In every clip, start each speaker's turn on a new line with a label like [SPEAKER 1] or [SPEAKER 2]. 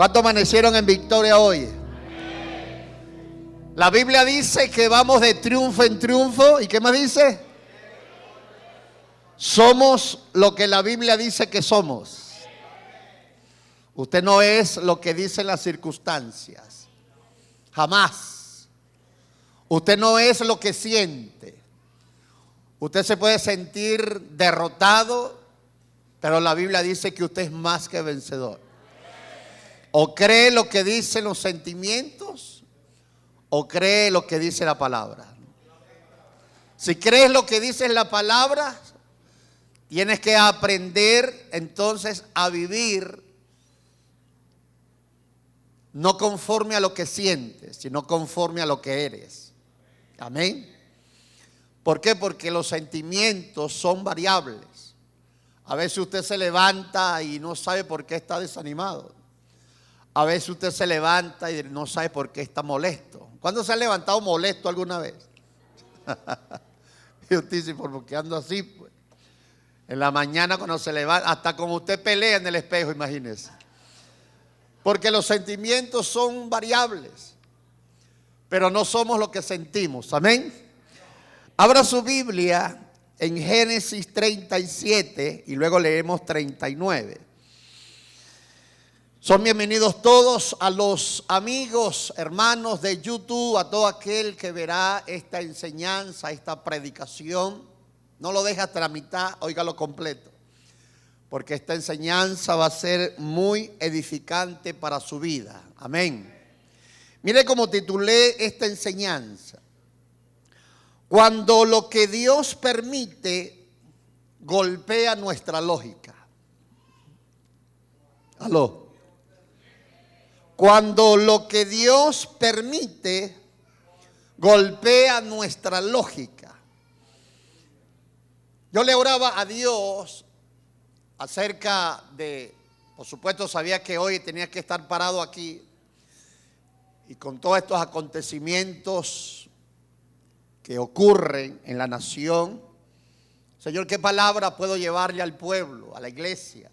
[SPEAKER 1] ¿Cuántos amanecieron en victoria hoy? La Biblia dice que vamos de triunfo en triunfo. ¿Y qué más dice? Somos lo que la Biblia dice que somos. Usted no es lo que dicen las circunstancias. Jamás. Usted no es lo que siente. Usted se puede sentir derrotado, pero la Biblia dice que usted es más que vencedor. O cree lo que dicen los sentimientos, o cree lo que dice la palabra. Si crees lo que dice la palabra, tienes que aprender entonces a vivir no conforme a lo que sientes, sino conforme a lo que eres. Amén. ¿Por qué? Porque los sentimientos son variables. A veces usted se levanta y no sabe por qué está desanimado. A veces usted se levanta y no sabe por qué está molesto. ¿Cuándo se ha levantado molesto alguna vez? Y usted dice, ¿por qué ando así? Pues en la mañana cuando se levanta, hasta como usted pelea en el espejo, imagínese. Porque los sentimientos son variables, pero no somos lo que sentimos. Amén. Abra su Biblia en Génesis 37 y luego leemos 39. Son bienvenidos todos a los amigos, hermanos de YouTube, a todo aquel que verá esta enseñanza, esta predicación. No lo deje hasta la mitad, óigalo completo, porque esta enseñanza va a ser muy edificante para su vida. Amén. Mire cómo titulé esta enseñanza. Cuando lo que Dios permite golpea nuestra lógica. ¿Aló? Cuando lo que Dios permite golpea nuestra lógica. Yo le oraba a Dios acerca de, por supuesto sabía que hoy tenía que estar parado aquí y con todos estos acontecimientos que ocurren en la nación. Señor, ¿qué palabra puedo llevarle al pueblo, a la iglesia,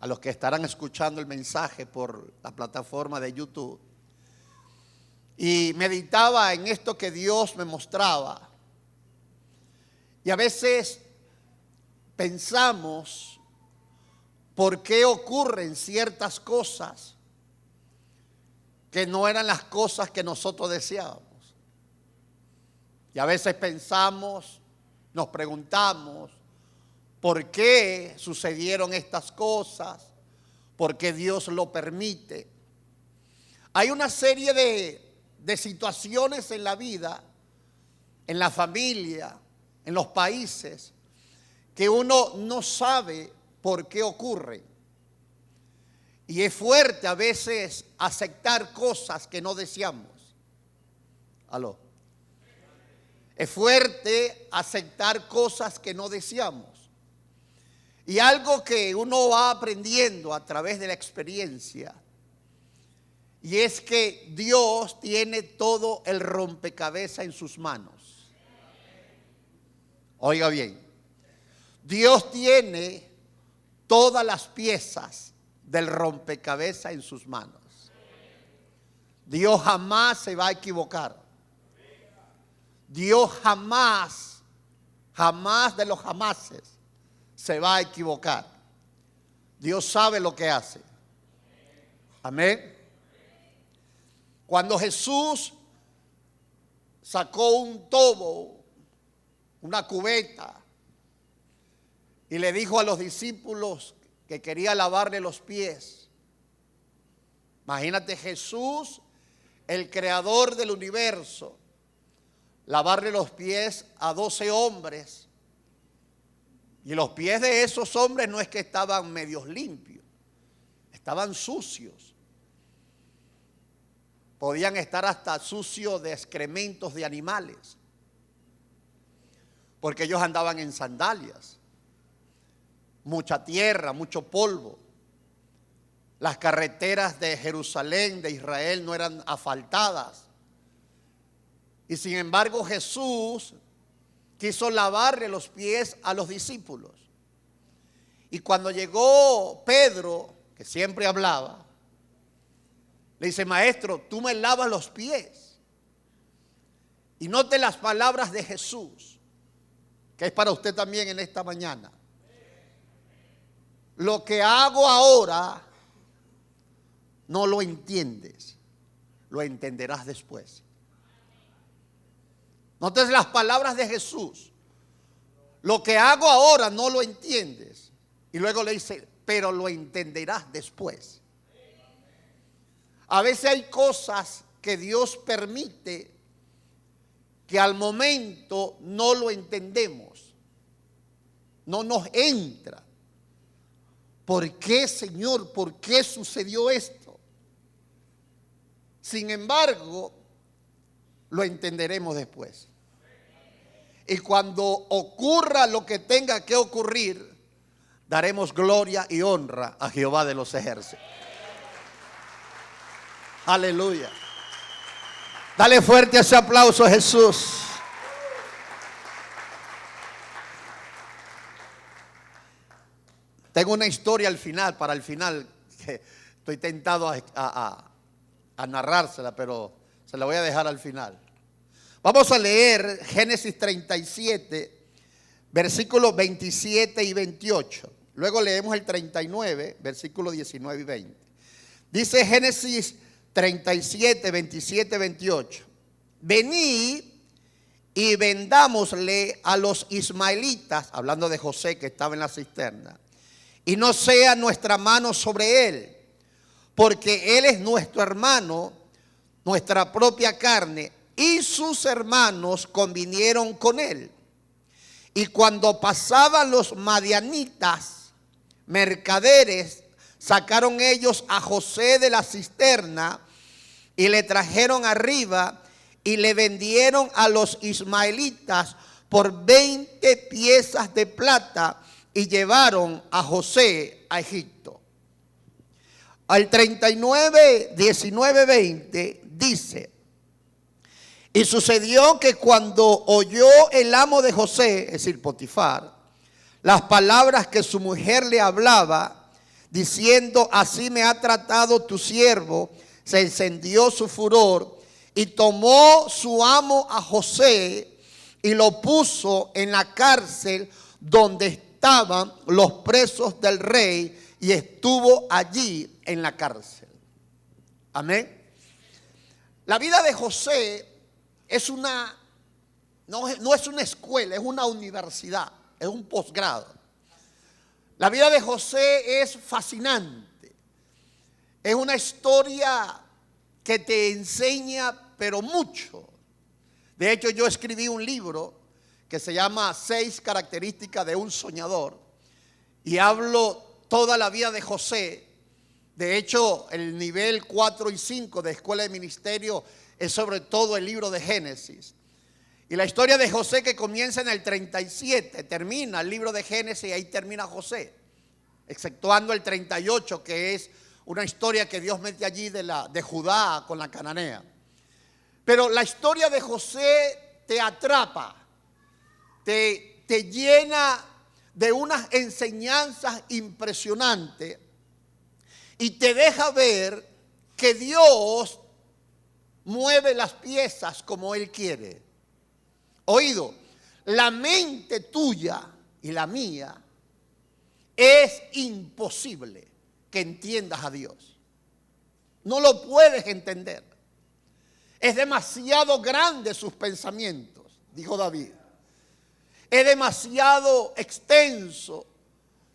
[SPEAKER 1] a los que estarán escuchando el mensaje por la plataforma de YouTube? Y meditaba en esto que Dios me mostraba. Y a veces pensamos por qué ocurren ciertas cosas que no eran las cosas que nosotros deseábamos. Y a veces pensamos, nos preguntamos, ¿por qué sucedieron estas cosas? ¿Por qué Dios lo permite? Hay una serie de situaciones en la vida, en la familia, en los países, que uno no sabe por qué ocurren. Y es fuerte a veces aceptar cosas que no deseamos. ¿Aló? Es fuerte aceptar cosas que no deseamos. Y algo que uno va aprendiendo a través de la experiencia, y es que Dios tiene todo el rompecabezas en sus manos. Oiga bien, Dios tiene todas las piezas del rompecabezas en sus manos. Dios jamás se va a equivocar. Dios jamás, jamás de los jamases se va a equivocar. Dios sabe lo que hace. Amén. Cuando Jesús sacó un tobo, una cubeta, y le dijo a los discípulos que quería lavarle los pies. Imagínate Jesús, el creador del universo, lavarle los pies a 12 hombres. Y los pies de esos hombres no es que estaban medios limpios, estaban sucios. Podían estar hasta sucios de excrementos de animales, porque ellos andaban en sandalias. Mucha tierra, mucho polvo. Las carreteras de Jerusalén, de Israel, no eran asfaltadas. Y sin embargo Jesús quiso lavarle los pies a los discípulos. Y cuando llegó Pedro, que siempre hablaba, Le dice, maestro, tú me lavas los pies. Y note las palabras de Jesús, que es para usted también en esta mañana. Lo que hago ahora no lo entiendes, lo entenderás después. Note las palabras de Jesús. Lo que hago ahora no lo entiendes. Y luego le dice, pero lo entenderás después. A veces hay cosas que Dios permite que al momento no lo entendemos. No nos entra. ¿Por qué, Señor? ¿Por qué sucedió esto? Sin embargo, lo entenderemos después. Y cuando ocurra lo que tenga que ocurrir, daremos gloria y honra a Jehová de los ejércitos. Aleluya. Dale fuerte ese aplauso a Jesús. Tengo una historia al final, para el final, que estoy tentado a narrársela, pero se la voy a dejar al final. Vamos a leer Génesis 37, versículos 27 y 28. Luego leemos el 39, versículos 19 y 20. Dice Génesis 37, 27, 28. Venid y vendámosle a los ismaelitas, hablando de José que estaba en la cisterna, y no sea nuestra mano sobre él, porque él es nuestro hermano, nuestra propia carne. Y sus hermanos convinieron con él. Y cuando pasaban los madianitas, mercaderes, sacaron ellos a José de la cisterna y le trajeron arriba y le vendieron a los ismaelitas por 20 piezas de plata y llevaron a José a Egipto. Al 39, 19, 20 dice: y sucedió que cuando oyó el amo de José, es decir, Potifar, las palabras que su mujer le hablaba, diciendo, así me ha tratado tu siervo, se encendió su furor y tomó su amo a José y lo puso en la cárcel donde estaban los presos del rey, y estuvo allí en la cárcel. Amén. La vida de José es no es una escuela, es una universidad, es un posgrado. La vida de José es fascinante. Es una historia que te enseña, pero mucho. De hecho, yo escribí un libro que se llama 6 características de un soñador, y hablo toda la vida de José. De hecho, el nivel 4 y 5 de Escuela de Ministerio es sobre todo el libro de Génesis. Y la historia de José, que comienza en el 37, termina el libro de Génesis y ahí termina José, exceptuando el 38, que es una historia que Dios mete allí de Judá con la cananea. Pero la historia de José te atrapa, te llena de unas enseñanzas impresionantes y te deja ver que Dios mueve las piezas como Él quiere. Oído, la mente tuya y la mía es imposible que entiendas a Dios. No lo puedes entender. Es demasiado grande sus pensamientos, dijo David. Es demasiado extenso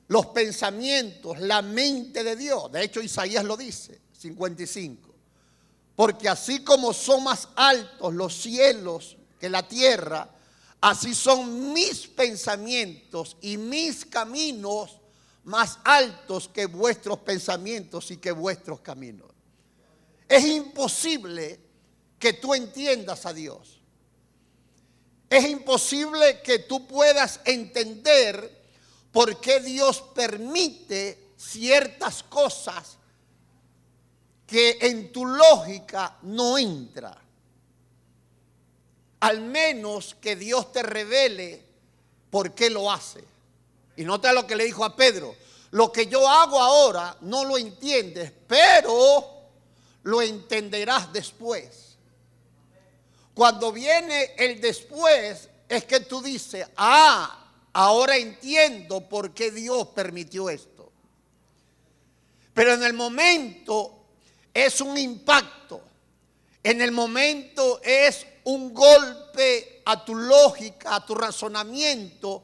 [SPEAKER 1] los pensamientos, la mente de Dios. De hecho, Isaías lo dice, 55. Porque así como son más altos los cielos que la tierra, así son mis pensamientos y mis caminos más altos que vuestros pensamientos y que vuestros caminos. Es imposible que tú entiendas a Dios. Es imposible que tú puedas entender por qué Dios permite ciertas cosas que en tu lógica no entra. Al menos que Dios te revele por qué lo hace. Y nota lo que le dijo a Pedro: lo que yo hago ahora no lo entiendes, pero lo entenderás después. Cuando viene el después, es que tú dices, ahora entiendo por qué Dios permitió esto. Pero en el momento es un impacto. En el momento es un golpe a tu lógica, a tu razonamiento,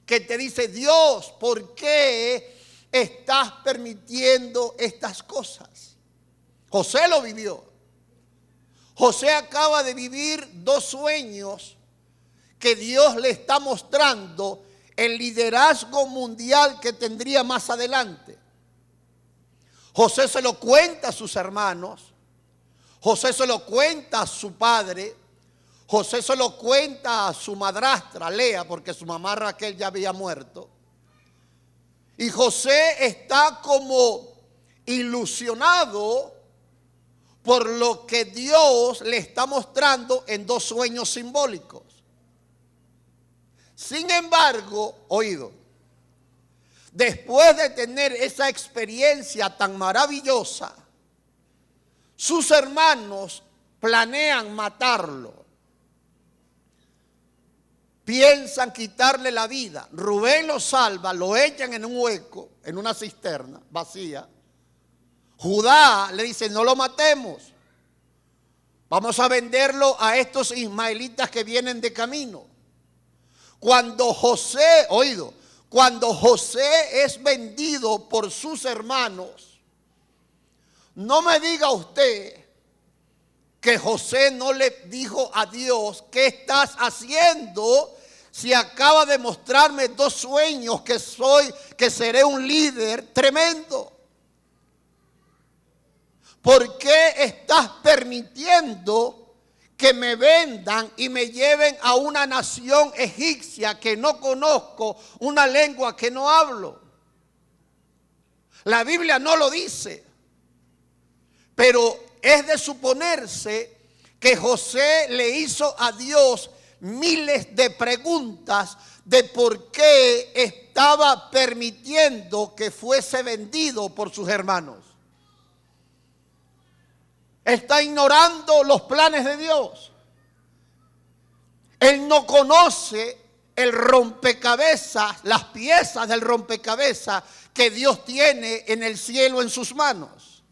[SPEAKER 1] que te dice, Dios, ¿por qué estás permitiendo estas cosas? José lo vivió. José acaba de vivir 2 sueños que Dios le está mostrando el liderazgo mundial que tendría más adelante. José se lo cuenta a sus hermanos, José se lo cuenta a su padre, José se lo cuenta a su madrastra Lea, porque su mamá Raquel ya había muerto. Y José está como ilusionado por lo que Dios le está mostrando en 2 sueños simbólicos. Sin embargo, oído, después de tener esa experiencia tan maravillosa, sus hermanos planean matarlo. Piensan quitarle la vida. Rubén lo salva, lo echan en un hueco, en una cisterna vacía. Judá le dice, no lo matemos. Vamos a venderlo a estos ismaelitas que vienen de camino. Cuando José, oído, cuando José es vendido por sus hermanos, no me diga usted que José no le dijo a Dios, ¿qué estás haciendo? Si acaba de mostrarme 2 sueños que seré un líder tremendo. ¿Por qué estás permitiendo que me vendan y me lleven a una nación egipcia que no conozco, una lengua que no hablo? La Biblia no lo dice, pero es de suponerse que José le hizo a Dios miles de preguntas de por qué estaba permitiendo que fuese vendido por sus hermanos. Está ignorando los planes de Dios. Él no conoce el rompecabezas, las piezas del rompecabezas que Dios tiene en el cielo en sus manos.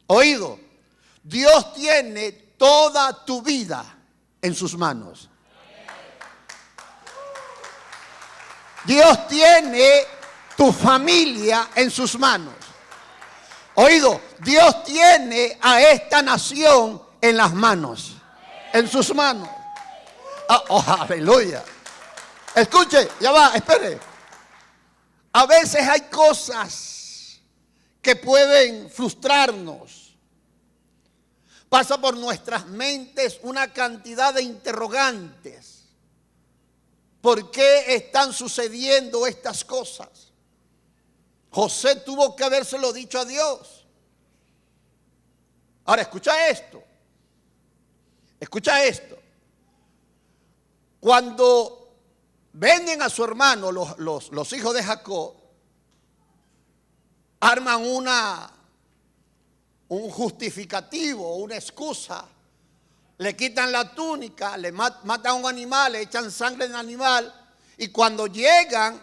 [SPEAKER 1] Oído, Dios tiene toda tu vida en sus manos. Dios tiene tu familia en sus manos. Oído, Dios tiene a esta nación en las manos, en sus manos. Aleluya. Escuche, ya va, espere. A veces hay cosas que pueden frustrarnos. Pasa por nuestras mentes una cantidad de interrogantes. ¿Por qué están sucediendo estas cosas? José tuvo que habérselo dicho a Dios. Ahora, escucha esto. Escucha esto. Cuando venden a su hermano, los hijos de Jacob, arman un justificativo, una excusa. Le quitan la túnica, le matan a un animal, le echan sangre en el animal. Y cuando llegan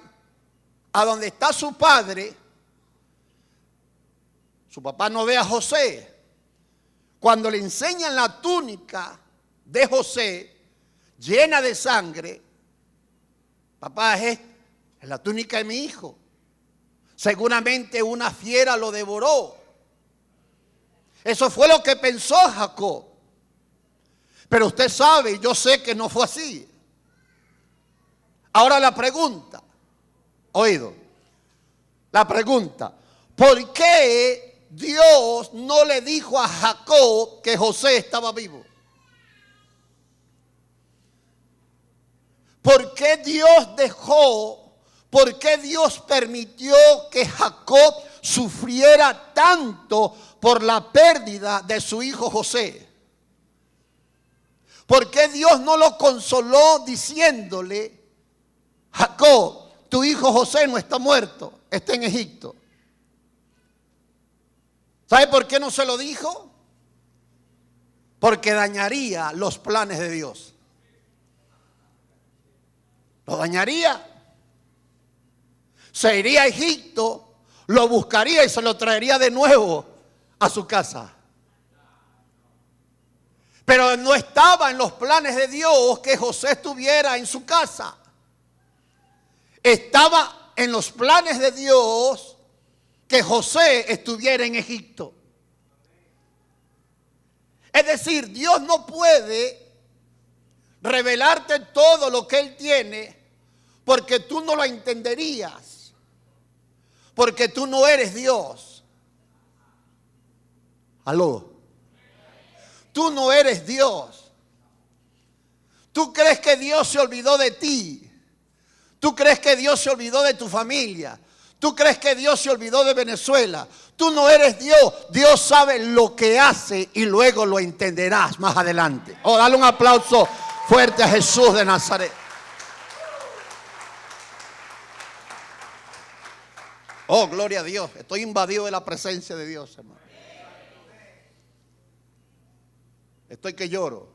[SPEAKER 1] a donde está su padre, su papá no ve a José. Cuando le enseñan la túnica de José, llena de sangre, papá, es la túnica de mi hijo. Seguramente una fiera lo devoró. Eso fue lo que pensó Jacob. Pero usted sabe, yo sé que no fue así. Ahora la pregunta, oído, la pregunta, ¿por qué Dios no le dijo a Jacob que José estaba vivo? ¿Por qué Dios dejó, por qué Dios permitió que Jacob sufriera tanto por la pérdida de su hijo José? ¿Por qué Dios no lo consoló diciéndole, Jacob, tu hijo José no está muerto, está en Egipto? ¿Sabe por qué no se lo dijo? Porque dañaría los planes de Dios. Lo dañaría. Se iría a Egipto, lo buscaría y se lo traería de nuevo a su casa. Pero no estaba en los planes de Dios que José estuviera en su casa. Estaba en los planes de Dios que José estuviera en Egipto. Es decir, Dios no puede revelarte todo lo que Él tiene porque tú no lo entenderías, porque tú no eres Dios. Aló. Tú no eres Dios. Tú crees que Dios se olvidó de ti. Tú crees que Dios se olvidó de tu familia. Tú crees que Dios se olvidó de Venezuela. Tú no eres Dios. Dios sabe lo que hace y luego lo entenderás más adelante. Oh, dale un aplauso fuerte a Jesús de Nazaret. Oh, gloria a Dios. Estoy invadido de la presencia de Dios, hermano. Estoy que lloro.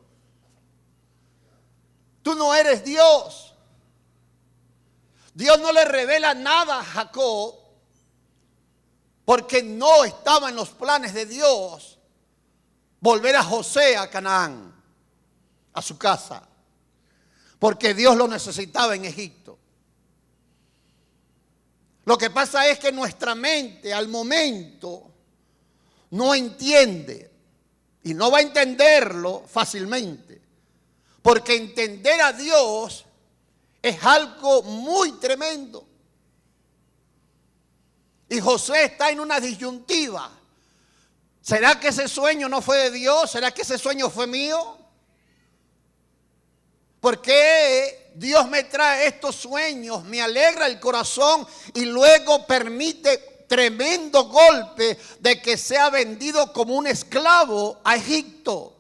[SPEAKER 1] Tú no eres Dios. Dios no le revela nada a Jacob porque no estaba en los planes de Dios volver a José a Canaán, a su casa, porque Dios lo necesitaba en Egipto. Lo que pasa es que nuestra mente al momento no entiende y no va a entenderlo fácilmente, porque entender a Dios es algo muy tremendo. Y José está en una disyuntiva. ¿Será que ese sueño no fue de Dios? ¿Será que ese sueño fue mío? ¿Por qué Dios me trae estos sueños? Me alegra el corazón y luego permite tremendo golpe de que sea vendido como un esclavo a Egipto.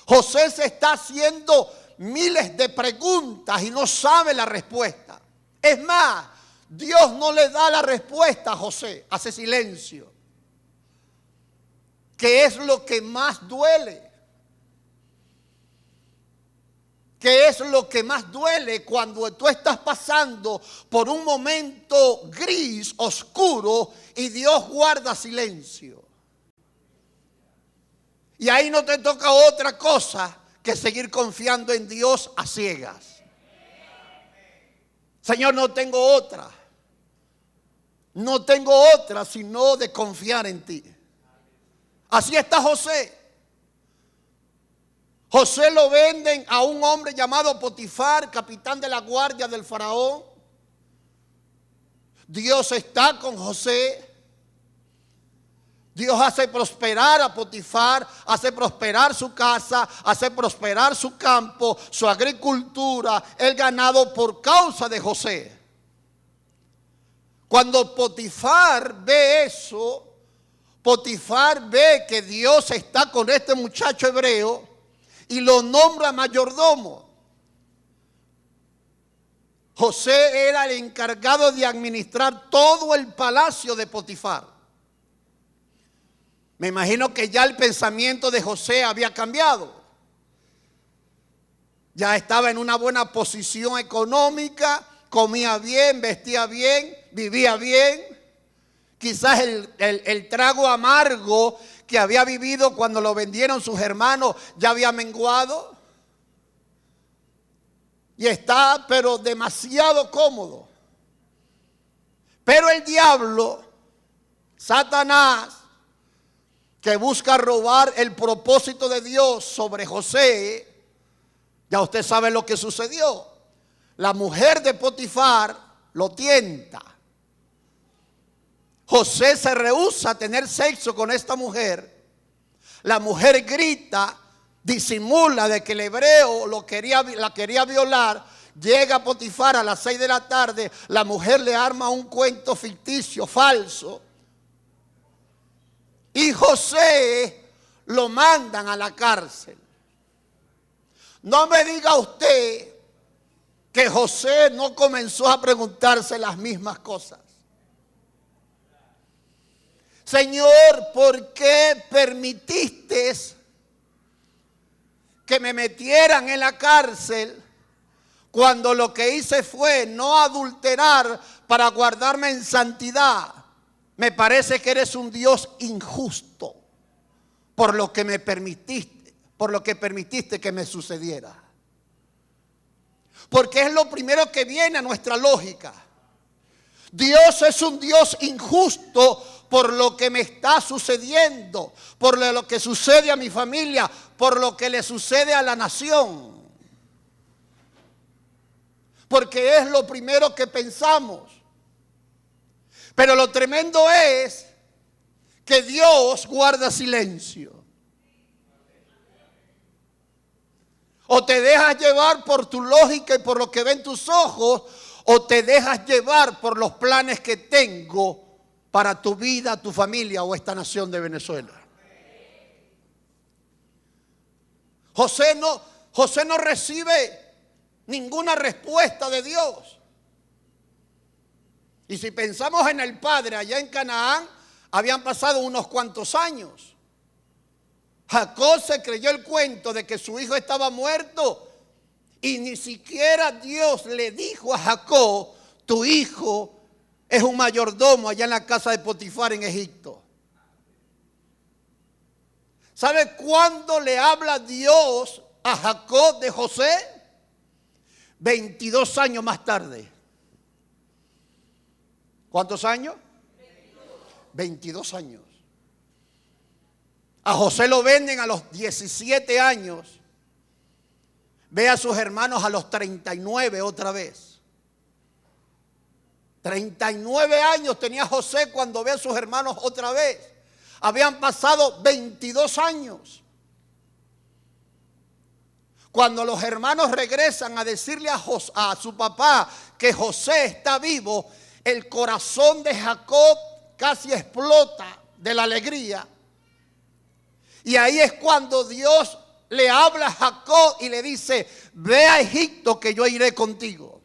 [SPEAKER 1] José se está haciendo miles de preguntas y no sabe la respuesta. Es más, Dios no le da la respuesta a José, hace silencio. ¿Qué es lo que más duele? ¿Qué es lo que más duele cuando tú estás pasando por un momento gris, oscuro, y Dios guarda silencio? Y ahí no te toca otra cosa que seguir confiando en Dios a ciegas. Señor, no tengo otra. No tengo otra sino de confiar en ti. Así está José. José lo venden a un hombre llamado Potifar, capitán de la guardia del faraón. Dios está con José. Dios hace prosperar a Potifar, hace prosperar su casa, hace prosperar su campo, su agricultura, el ganado por causa de José. Cuando Potifar ve eso, Potifar ve que Dios está con este muchacho hebreo y lo nombra mayordomo. José era el encargado de administrar todo el palacio de Potifar. Me imagino que ya el pensamiento de José había cambiado. Ya estaba en una buena posición económica, comía bien, vestía bien, vivía bien. Quizás el trago amargo que había vivido cuando lo vendieron sus hermanos ya había menguado. Y está, pero demasiado cómodo. Pero el diablo, Satanás, que busca robar el propósito de Dios sobre José, ya usted sabe lo que sucedió. La mujer de Potifar lo tienta. José se rehúsa a tener sexo con esta mujer. La mujer grita, disimula de que el hebreo la quería violar. Llega Potifar a las 6 de la tarde. La mujer le arma un cuento ficticio, falso. Y José lo mandan a la cárcel. No me diga usted que José no comenzó a preguntarse las mismas cosas. Señor, ¿por qué permitiste que me metieran en la cárcel cuando lo que hice fue no adulterar para guardarme en santidad? Me parece que eres un Dios injusto por lo que me permitiste, por lo que permitiste que me sucediera. Porque es lo primero que viene a nuestra lógica. Dios es un Dios injusto por lo que me está sucediendo, por lo que sucede a mi familia, por lo que le sucede a la nación. Porque es lo primero que pensamos. Pero lo tremendo es que Dios guarda silencio. O te dejas llevar por tu lógica y por lo que ven tus ojos, o te dejas llevar por los planes que tengo para tu vida, tu familia o esta nación de Venezuela. José no recibe ninguna respuesta de Dios. Y si pensamos en el padre allá en Canaán, habían pasado unos cuantos años. Jacob se creyó el cuento de que su hijo estaba muerto y ni siquiera Dios le dijo a Jacob: tu hijo es un mayordomo allá en la casa de Potifar en Egipto. ¿Sabe cuándo le habla Dios a Jacob de José? 22 años más tarde. ¿Cuántos años? 22 años. A José lo venden a los 17 años. Ve a sus hermanos a los 39 otra vez. 39 años tenía José cuando ve a sus hermanos otra vez. Habían pasado 22 años. Cuando los hermanos regresan a decirle a su papá que José está vivo, el corazón de Jacob casi explota de la alegría. Y ahí es cuando Dios le habla a Jacob y le dice: ve a Egipto que yo iré contigo.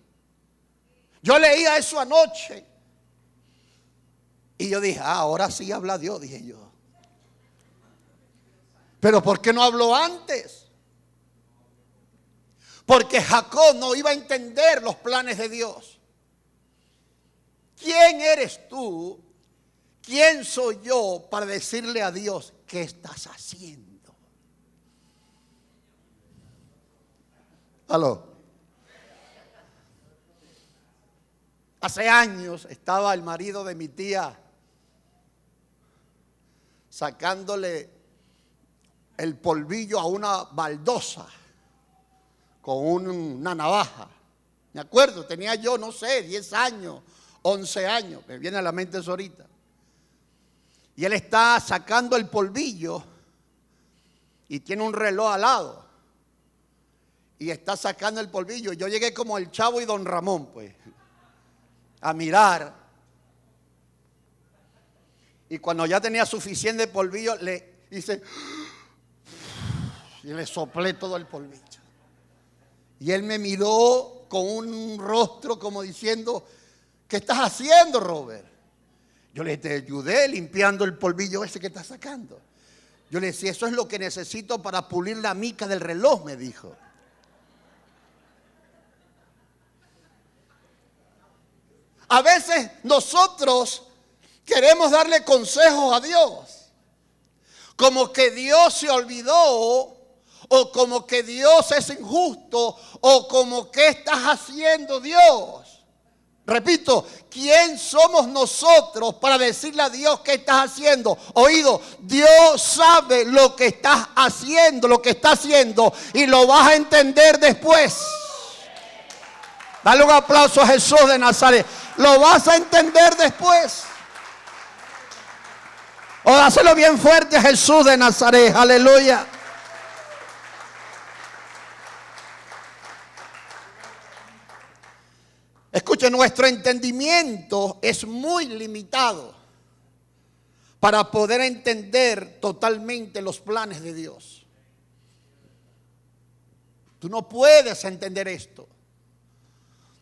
[SPEAKER 1] Yo leía eso anoche y yo dije: ahora sí habla Dios, dije yo. Pero ¿por qué no habló antes? Porque Jacob no iba a entender los planes de Dios. ¿Quién eres tú? ¿Quién soy yo para decirle a Dios qué estás haciendo? Aló. Hace años estaba el marido de mi tía sacándole el polvillo a una baldosa con una navaja. Me acuerdo, tenía yo, no sé, 10 años, 11 años, me viene a la mente eso ahorita. Y él está sacando el polvillo y tiene un reloj al lado. Y está sacando el polvillo. Yo llegué como el Chavo y Don Ramón, pues, a mirar. Y cuando ya tenía suficiente polvillo, le hice y le soplé todo el polvillo. Y él me miró con un rostro como diciendo: ¿qué estás haciendo, Robert? Yo le dije: te ayudé limpiando el polvillo ese que estás sacando. Yo le decía: eso es lo que necesito para pulir la mica del reloj, me dijo. A veces nosotros queremos darle consejos a Dios, como que Dios se olvidó, o como que Dios es injusto, o como que estás haciendo Dios. Repito, ¿quién somos nosotros para decirle a Dios qué estás haciendo? Oído, Dios sabe lo que estás haciendo, lo que está haciendo, y lo vas a entender después. Dale un aplauso a Jesús de Nazaret. Lo vas a entender después. O dáselo bien fuerte a Jesús de Nazaret. Aleluya. Escuche, nuestro entendimiento es muy limitado para poder entender totalmente los planes de Dios. Tú no puedes entender esto.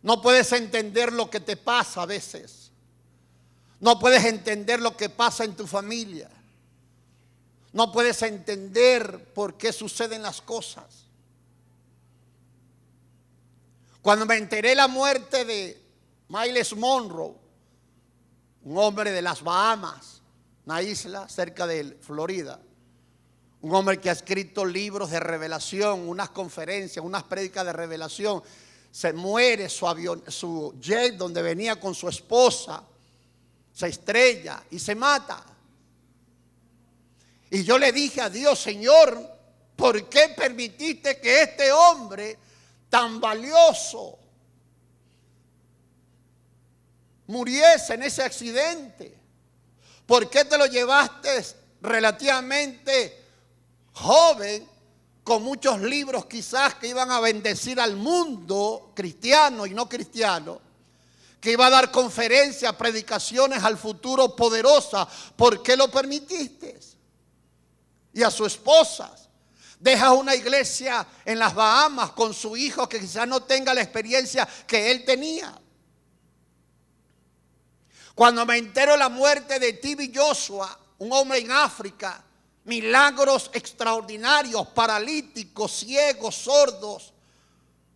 [SPEAKER 1] No puedes entender lo que te pasa a veces. No puedes entender lo que pasa en tu familia. No puedes entender por qué suceden las cosas. Cuando me enteré la muerte de Myles Monroe, un hombre de las Bahamas, una isla cerca de Florida, un hombre que ha escrito libros de revelación, unas conferencias, unas prédicas de revelación, se muere su avión, su jet donde venía con su esposa, se estrella y se mata. Y yo le dije a Dios: Señor, ¿por qué permitiste que este hombre tan valioso muriese en ese accidente? ¿Por qué te lo llevaste relativamente joven, con muchos libros quizás que iban a bendecir al mundo cristiano y no cristiano, que iba a dar conferencias, predicaciones al futuro poderosas? ¿Por qué lo permitiste? Y a su esposa, deja una iglesia en las Bahamas con su hijo que quizás no tenga la experiencia que él tenía. Cuando me entero de la muerte de T.B. Joshua, un hombre en África, milagros extraordinarios, paralíticos, ciegos, sordos,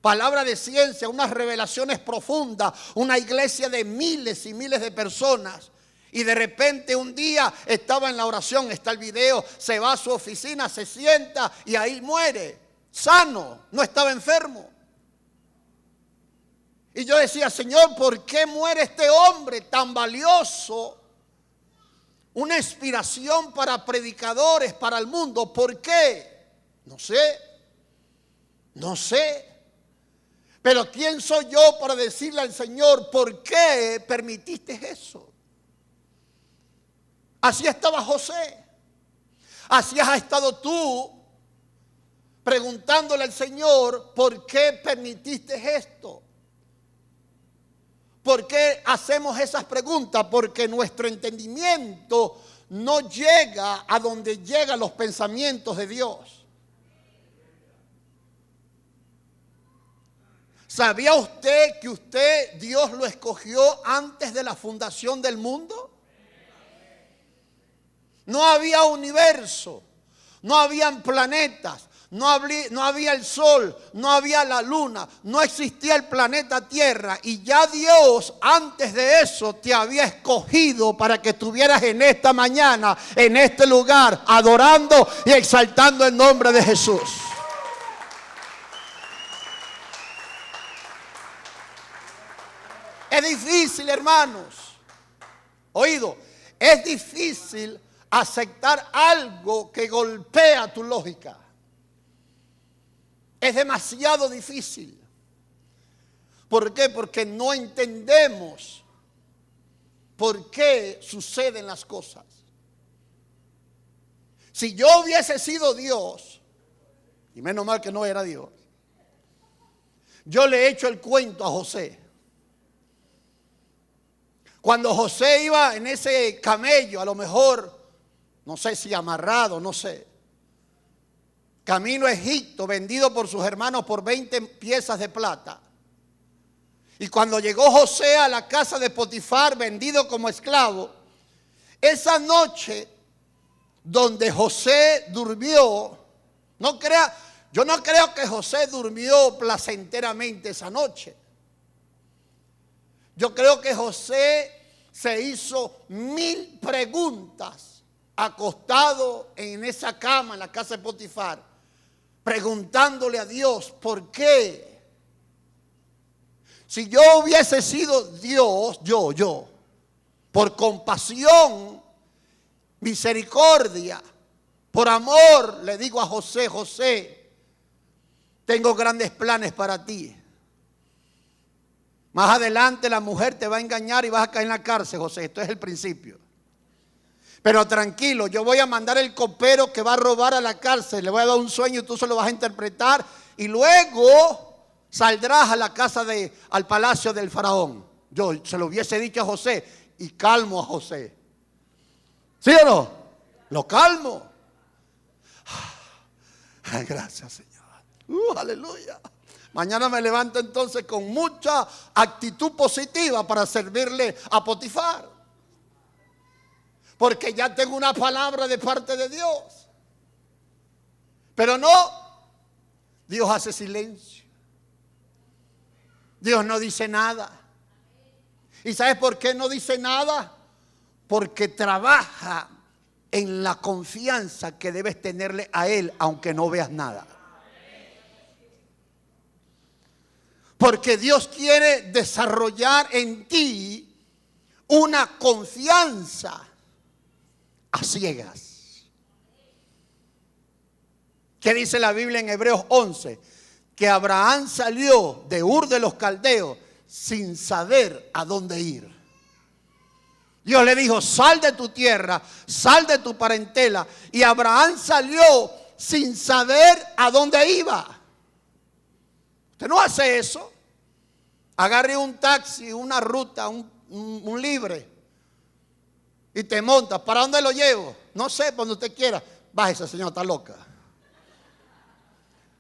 [SPEAKER 1] palabra de ciencia, unas revelaciones profundas, una iglesia de miles y miles de personas. Y de repente un día estaba en la oración, está el video, se va a su oficina, se sienta y ahí muere, sano, no estaba enfermo. Y yo decía: Señor, ¿por qué muere este hombre tan valioso? Una inspiración para predicadores, para el mundo. ¿Por qué? No sé. Pero ¿quién soy yo para decirle al Señor por qué permitiste eso? Así estaba José. Así has estado tú preguntándole al Señor: ¿por qué permitiste esto? ¿Por qué hacemos esas preguntas? Porque nuestro entendimiento no llega a donde llegan los pensamientos de Dios. ¿Sabía usted que Dios lo escogió antes de la fundación del mundo? No había universo, no habían planetas, no había el sol, no había la luna, no existía el planeta Tierra. Y ya Dios antes de eso te había escogido para que estuvieras en esta mañana, en este lugar, adorando y exaltando el nombre de Jesús. Es difícil, hermanos. Oído, es difícil aceptar algo que golpea tu lógica. Es demasiado difícil. ¿Por qué? Porque no entendemos por qué suceden las cosas. Si yo hubiese sido Dios, y menos mal que no era Dios, yo le he hecho el cuento a José. Cuando José iba en ese camello, a lo mejor, no sé si amarrado, no sé, camino a Egipto, vendido por sus hermanos por 20 piezas de plata. Y cuando llegó José a la casa de Potifar, vendido como esclavo, esa noche donde José durmió, yo no creo que José durmió placenteramente esa noche. Yo creo que José se hizo 1000 preguntas acostado en esa cama en la casa de Potifar, preguntándole a Dios: ¿por qué? Si yo hubiese sido Dios, yo, por compasión, misericordia, por amor, le digo a José: José, tengo grandes planes para ti. Más adelante la mujer te va a engañar y vas a caer en la cárcel, José. Esto es el principio. Pero tranquilo, yo voy a mandar el copero que va a robar a la cárcel. Le voy a dar un sueño y tú se lo vas a interpretar. Y luego saldrás a la casa al palacio del faraón. Yo se lo hubiese dicho a José y calmo a José. ¿Sí o no? Lo calmo. Gracias, Señor. Aleluya. Mañana me levanto entonces con mucha actitud positiva para servirle a Potifar. porque ya tengo una palabra de parte de Dios. Pero no, Dios hace silencio. Dios no dice nada. ¿Y sabes por qué no dice nada? Porque trabaja en la confianza que debes tenerle a Él, aunque no veas nada. Porque Dios quiere desarrollar en ti una confianza a ciegas. ¿Qué dice la Biblia en Hebreos 11? Que Abraham salió de Ur de los Caldeos sin saber a dónde ir. Dios le dijo, sal de tu tierra, sal de tu parentela. Y Abraham salió sin saber a dónde iba. Usted no hace eso. Agarre un taxi, una ruta, un libre y te montas. ¿Para dónde lo llevo? No sé, para donde usted quiera. Bájese, señor, está loca.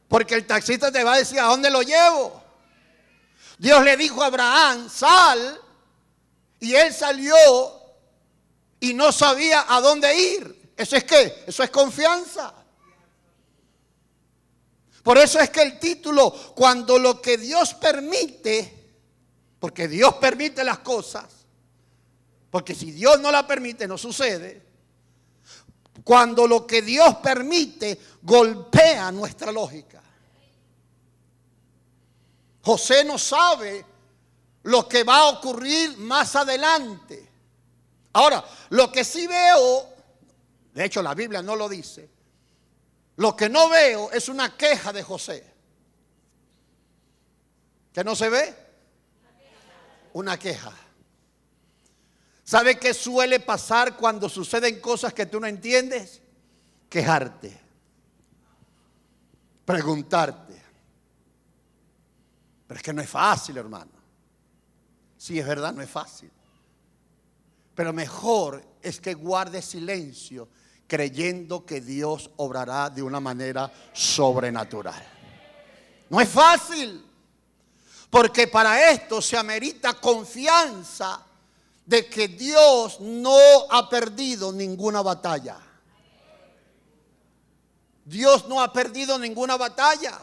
[SPEAKER 1] Porque el taxista te va a decir, ¿a dónde lo llevo? Dios le dijo a Abraham, sal. Y él salió y no sabía a dónde ir. ¿Eso es qué? Eso es confianza. Por eso es que el título, cuando lo que Dios permite, porque Dios permite las cosas, porque si Dios no la permite no sucede. Cuando lo que Dios permite golpea nuestra lógica. José no sabe lo que va a ocurrir más adelante. Ahora, lo que sí veo, de hecho la Biblia no lo dice, lo que no veo es una queja de José. ¿Qué no se ve? Una queja. ¿Sabe qué suele pasar cuando suceden cosas que tú no entiendes? Quejarte, preguntarte. Pero es que no es fácil, hermano. Sí, es verdad, no es fácil. Pero mejor es que guardes silencio creyendo que Dios obrará de una manera sobrenatural. No es fácil, porque para esto se amerita confianza de que Dios no ha perdido ninguna batalla. Dios no ha perdido ninguna batalla.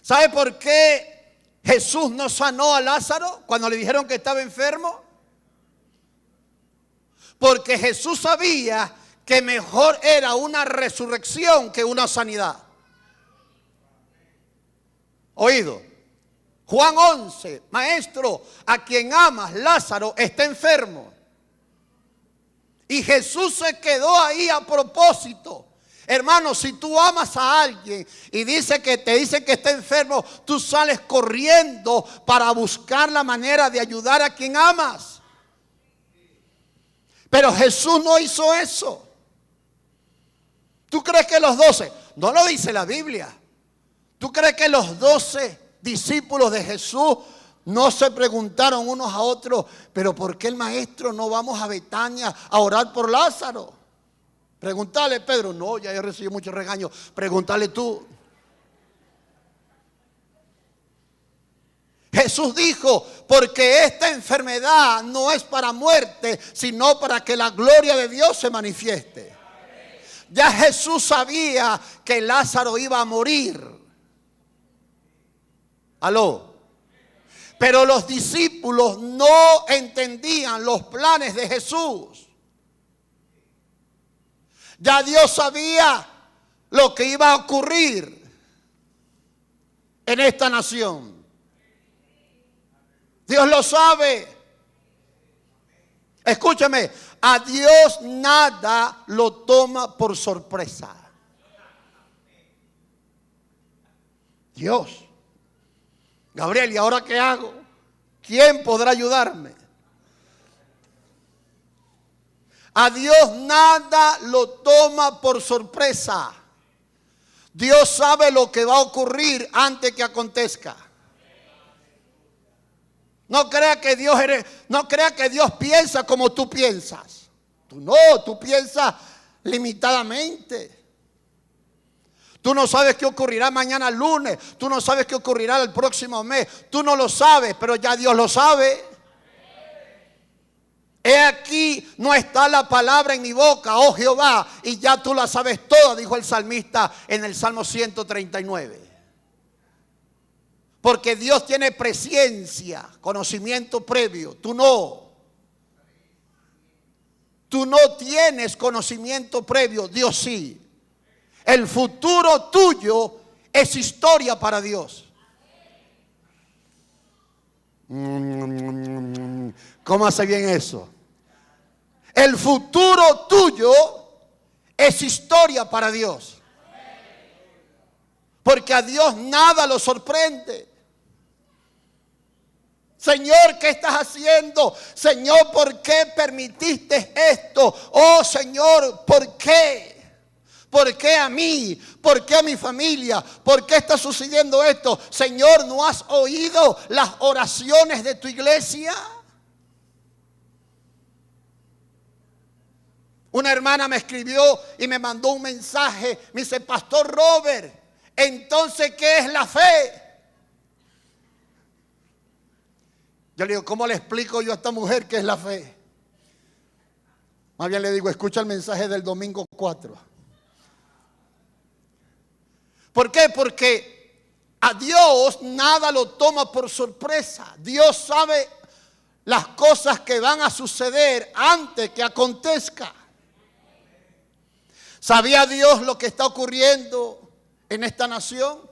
[SPEAKER 1] ¿Sabe por qué Jesús no sanó a Lázaro cuando le dijeron que estaba enfermo? Porque Jesús sabía que mejor era una resurrección que una sanidad. Oído. Juan 11, maestro, a quien amas, Lázaro, está enfermo. Y Jesús se quedó ahí a propósito. Hermano, si tú amas a alguien y te dice que está enfermo, tú sales corriendo para buscar la manera de ayudar a quien amas. Pero Jesús no hizo eso. ¿Tú crees que los 12? No lo dice la Biblia. ¿Tú crees que los 12 discípulos de Jesús no se preguntaron unos a otros, pero por qué el maestro no vamos a Betania a orar por Lázaro? Pregúntale, Pedro. No, ya yo recibí muchos regaños. Pregúntale tú. Jesús dijo, porque esta enfermedad no es para muerte, sino para que la gloria de Dios se manifieste. Ya Jesús sabía que Lázaro iba a morir. Aló. Pero los discípulos no entendían los planes de Jesús. Ya Dios sabía lo que iba a ocurrir en esta nación. Dios lo sabe. Escúchame, a Dios nada lo toma por sorpresa. Dios. Gabriel, ¿y ahora qué hago? ¿Quién podrá ayudarme? A Dios nada lo toma por sorpresa. Dios sabe lo que va a ocurrir antes que acontezca. No crea que Dios piensa como tú piensas. Tú piensas limitadamente. Tú no sabes qué ocurrirá mañana lunes. Tú no sabes qué ocurrirá el próximo mes. Tú no lo sabes, pero ya Dios lo sabe. He aquí, no está la palabra en mi boca, oh Jehová, y ya tú la sabes toda, dijo el salmista en el Salmo 139. Porque Dios tiene presciencia, conocimiento previo. Tú no. Tú no tienes conocimiento previo, Dios sí. El futuro tuyo es historia para Dios. ¿Cómo hace bien eso? El futuro tuyo es historia para Dios. Porque a Dios nada lo sorprende. Señor, ¿qué estás haciendo? Señor, ¿por qué permitiste esto? Oh Señor, ¿por qué? ¿Por qué a mí? ¿Por qué a mi familia? ¿Por qué está sucediendo esto? Señor, ¿no has oído las oraciones de tu iglesia? Una hermana me escribió y me mandó un mensaje. Me dice, Pastor Robert, entonces, ¿qué es la fe? Yo le digo, ¿cómo le explico yo a esta mujer qué es la fe? Más bien le digo, escucha el mensaje del domingo 4. ¿Por qué? Porque a Dios nada lo toma por sorpresa. Dios sabe las cosas que van a suceder antes que acontezca. ¿Sabía Dios lo que está ocurriendo en esta nación?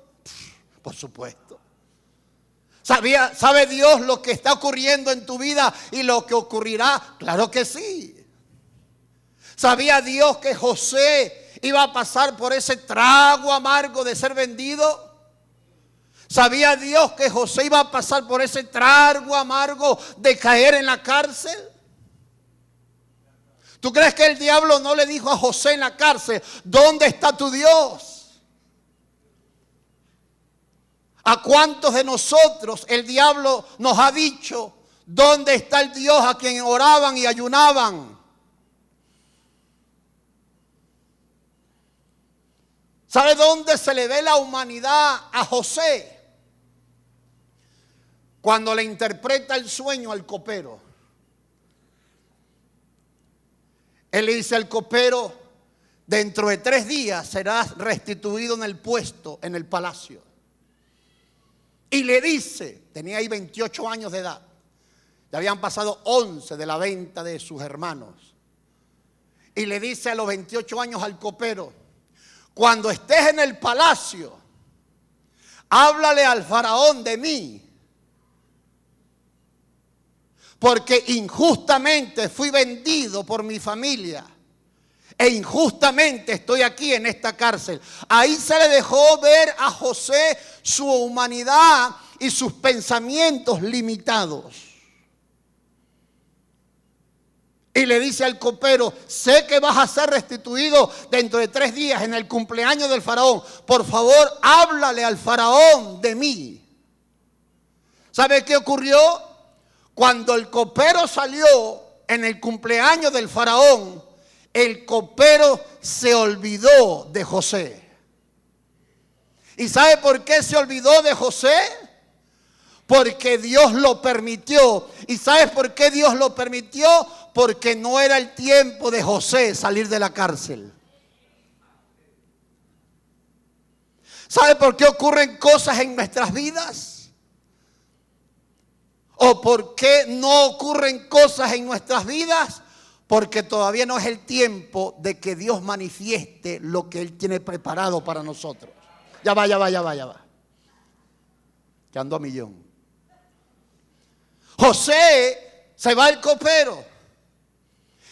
[SPEAKER 1] Por supuesto. ¿Sabe Dios lo que está ocurriendo en tu vida y lo que ocurrirá? Claro que sí. ¿Sabía Dios que José iba a pasar por ese trago amargo de ser vendido? ¿Sabía Dios que José iba a pasar por ese trago amargo de caer en la cárcel? ¿Tú crees que el diablo no le dijo a José en la cárcel, ¿dónde está tu Dios? ¿A cuántos de nosotros el diablo nos ha dicho, ¿dónde está el Dios a quien oraban y ayunaban? ¿Sabe dónde se le ve la humanidad a José? Cuando le interpreta el sueño al copero. Él le dice al copero, dentro de 3 días serás restituido en el puesto, en el palacio. Y le dice, tenía ahí 28 años de edad, ya habían pasado 11 de la venta de sus hermanos. Y le dice a los 28 años al copero, cuando estés en el palacio, háblale al faraón de mí. Porque injustamente fui vendido por mi familia. E injustamente estoy aquí en esta cárcel. Ahí se le dejó ver a José su humanidad y sus pensamientos limitados. Y le dice al copero, sé que vas a ser restituido dentro de 3 días en el cumpleaños del faraón. Por favor, háblale al faraón de mí. ¿Sabe qué ocurrió? Cuando el copero salió en el cumpleaños del faraón, el copero se olvidó de José. ¿Y sabe por qué se olvidó de José? Porque Dios lo permitió. ¿Y sabes por qué Dios lo permitió? Porque no era el tiempo de José salir de la cárcel. ¿Sabe por qué ocurren cosas en nuestras vidas? ¿O por qué no ocurren cosas en nuestras vidas? Porque todavía no es el tiempo de que Dios manifieste lo que Él tiene preparado para nosotros. Ya va. Que ando a millón. José se va al copero.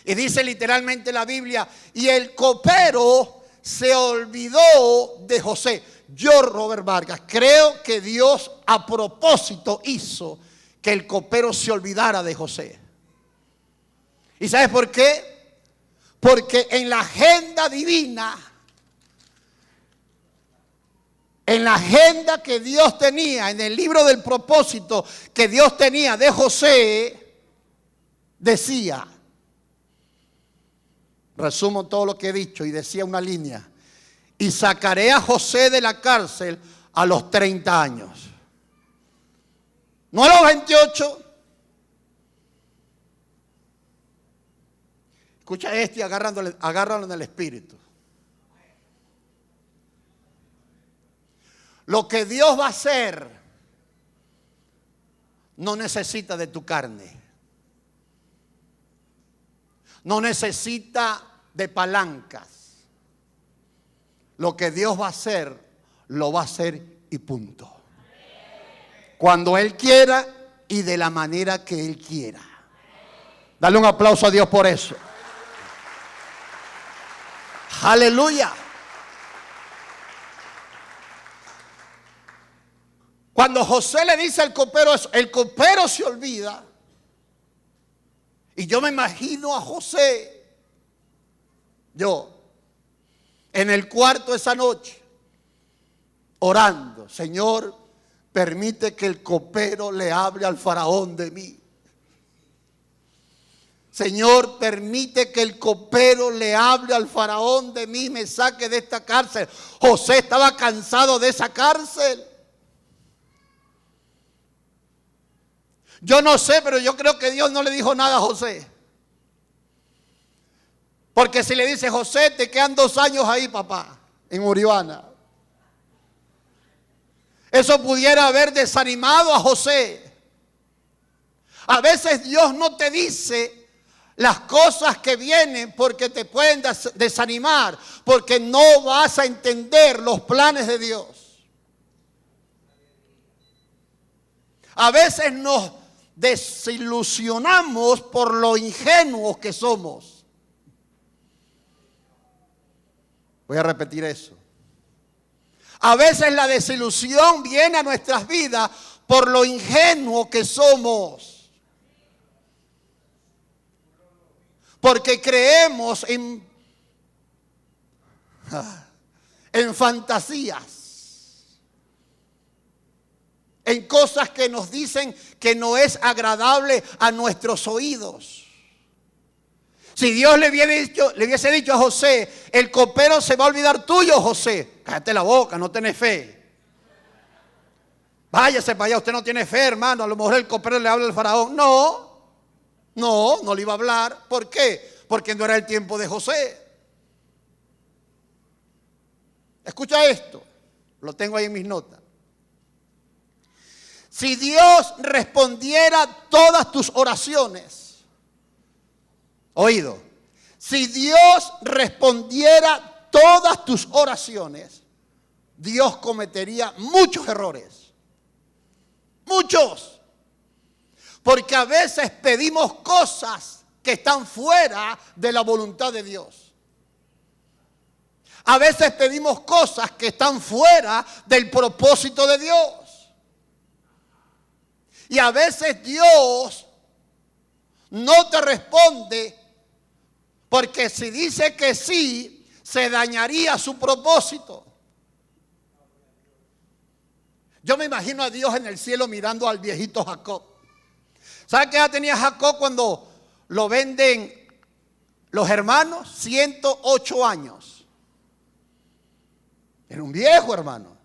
[SPEAKER 1] Y dice literalmente la Biblia, y el copero se olvidó de José. Yo, Robert Vargas, creo que Dios a propósito hizo que el copero se olvidara de José. ¿Y sabes por qué? Porque en la agenda divina, en la agenda que Dios tenía, en el libro del propósito que Dios tenía de José, decía, resumo todo lo que he dicho y decía una línea, y sacaré a José de la cárcel a los 30 años. No a los 28. Escucha esto y agárralo en el espíritu. Lo que Dios va a hacer no necesita de tu carne. No necesita de palancas. Lo que Dios va a hacer, lo va a hacer y punto. Cuando Él quiera y de la manera que Él quiera. Dale un aplauso a Dios por eso. Aleluya. Cuando José le dice al copero eso, el copero se olvida. Y yo me imagino a José, yo, en el cuarto esa noche, orando: Señor, permite que el copero le hable al faraón de mí. Señor, permite que el copero le hable al faraón de mí, me saque de esta cárcel. José estaba cansado de esa cárcel. Yo no sé, pero yo creo que Dios no le dijo nada a José. Porque si le dice: José, te quedan 2 años ahí, papá, en Uriana, eso pudiera haber desanimado a José. A veces Dios no te dice las cosas que vienen porque te pueden desanimar, porque no vas a entender los planes de Dios. A veces nos desilusionamos por lo ingenuos que somos. Voy a repetir eso. A veces la desilusión viene a nuestras vidas por lo ingenuo que somos. Porque creemos en fantasías, en cosas que nos dicen que no es agradable a nuestros oídos. Si Dios le hubiese dicho a José: el copero se va a olvidar tuyo, José, cállate la boca, no tenés fe. Váyase para allá, usted no tiene fe, hermano. A lo mejor el copero le habla al faraón. No le iba a hablar. ¿Por qué? Porque no era el tiempo de José. Escucha esto, lo tengo ahí en mis notas. Si Dios respondiera todas tus oraciones, oído, si Dios respondiera todas tus oraciones, Dios cometería muchos errores. Muchos. Porque a veces pedimos cosas que están fuera de la voluntad de Dios. A veces pedimos cosas que están fuera del propósito de Dios. Y a veces Dios no te responde porque si dice que sí, se dañaría su propósito. Yo me imagino a Dios en el cielo mirando al viejito Jacob. ¿Sabe qué edad tenía Jacob cuando lo venden los hermanos? 108 años. Era un viejo, hermano.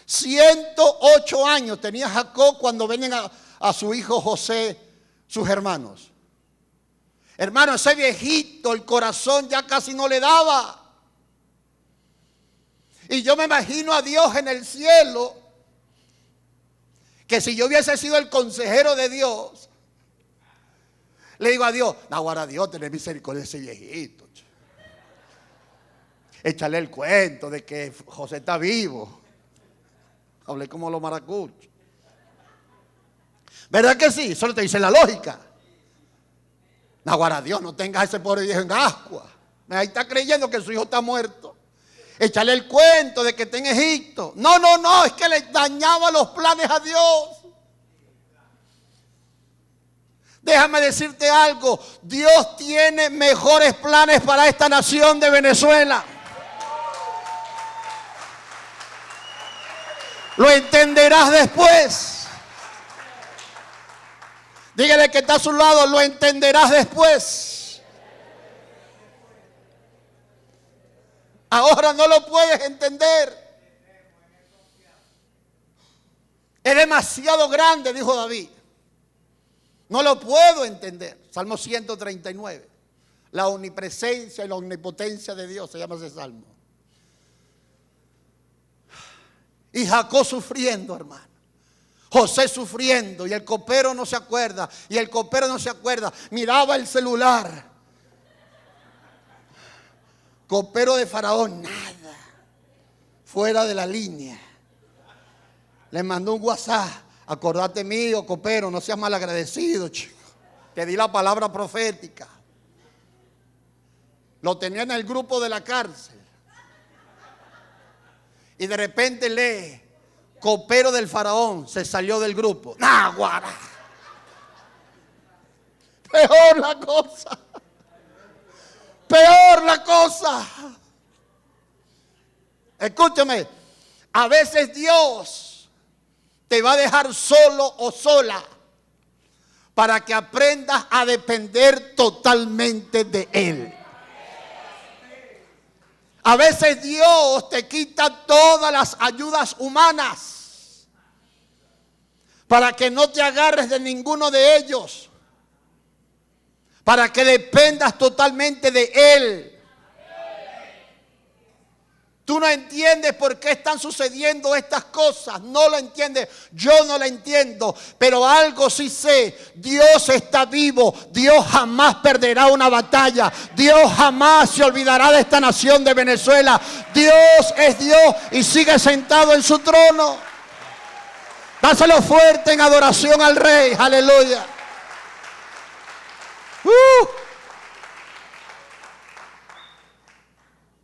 [SPEAKER 1] 108 años tenía Jacob cuando venden a su hijo José, sus hermanos. Hermano, ese viejito, el corazón ya casi no le daba. Y yo me imagino a Dios en el cielo, que si yo hubiese sido el consejero de Dios, le digo a Dios: ahora Dios, ten misericordia de ese viejito. Échale el cuento de que José está vivo. Hablé como los maracuchos. ¿Verdad que sí? Solo te dice la lógica. Ahora Dios, no tengas a ese pobre viejo en ascua. Ahí está creyendo que su hijo está muerto. Échale el cuento de que está en Egipto. No, es que le dañaba los planes a Dios. Déjame decirte algo: Dios tiene mejores planes para esta nación de Venezuela. Lo entenderás después. Dígale que está a su lado: lo entenderás después. Ahora no lo puedes entender. Es demasiado grande, dijo David. No lo puedo entender. Salmo 139. la omnipresencia y la omnipotencia de Dios, se llama ese salmo. Y Jacob sufriendo, hermano. José sufriendo y el copero no se acuerda. Y el copero no se acuerda. Miraba el celular. Copero de Faraón, nada. Fuera de la línea. Le mandó un WhatsApp. Acordate mío, copero, no seas malagradecido, chico. Te di la palabra profética. Lo tenía en el grupo de la cárcel. Y de repente lee, copero del Faraón se salió del grupo. ¡Náguara! Peor la cosa. Peor la cosa. Escúchame, a veces Dios te va a dejar solo o sola para que aprendas a depender totalmente de Él. A veces Dios te quita todas las ayudas humanas para que no te agarres de ninguno de ellos, para que dependas totalmente de Él. Tú no entiendes por qué están sucediendo estas cosas. No lo entiendes. Yo no lo entiendo. Pero algo sí sé. Dios está vivo. Dios jamás perderá una batalla. Dios jamás se olvidará de esta nación de Venezuela. Dios es Dios y sigue sentado en su trono. Dáselo fuerte en adoración al Rey. Aleluya.